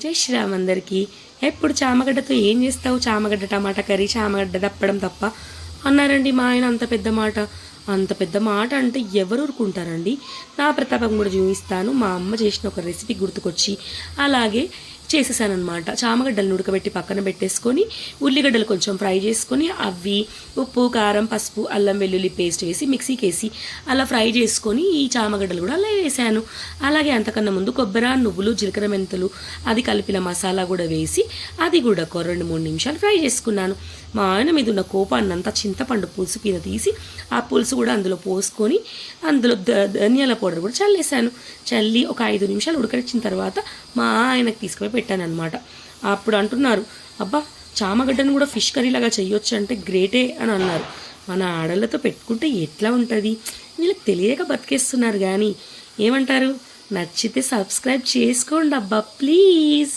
జై శ్రీరామ్ అందరికీ. ఎప్పుడు చామగడ్డతో ఏం చేస్తావు? చామగడ్డ టమాటా కర్రీ, చామగడ్డ దప్పడం తప్ప అన్నారండి మా ఆయన. అంత పెద్ద మాట అంటే ఎవరు ఊరుకుంటారండి? నా ప్రతాపం కూడా చూపిస్తాను. మా అమ్మ చేసిన ఒక రెసిపీ గుర్తుకొచ్చి అలాగే చేసేసానమాట. చామగడ్డలను ఉడకబెట్టి పక్కన పెట్టేసుకొని ఉల్లిగడ్డలు కొంచెం ఫ్రై చేసుకొని అవి ఉప్పు, కారం, పసుపు, అల్లం వెల్లుల్లి పేస్ట్ వేసి మిక్సీకి వేసి అలా ఫ్రై చేసుకొని ఈ చామగడ్డలు కూడా అలా వేసాను. అలాగే అంతకన్నా ముందు కొబ్బరి, నువ్వులు, జీలకర్ర, మెంతులు అది కలిపిన మసాలా కూడా వేసి అది కూడా ఒక 2-3 నిమిషాలు ఫ్రై చేసుకున్నాను. మా ఆయన మీద ఉన్న కోపాన్నంతా చింతపండు పులుసు కింద తీసి ఆ పులుసు కూడా అందులో పోసుకొని అందులో ధనియాల పౌడర్ కూడా చల్లేసాను. చల్లి ఒక 5 నిమిషాలు ఉడకరించిన తర్వాత మా ఆయనకు తీసుకుపోయి పెట్టాను అనమాట. అప్పుడు అంటున్నారు, అబ్బా చామగడ్డను కూడా ఫిష్ కర్రీలాగా చేయొచ్చు అంటే గ్రేటే అని అన్నారు. మన ఆడళ్ళతో పెట్టుకుంటే ఎట్లా ఉంటుంది? వీళ్ళకి తెలియక బతికేస్తున్నారు. కానీ ఏమంటారు? నచ్చితే సబ్స్క్రైబ్ చేసుకోండి అబ్బా ప్లీజ్.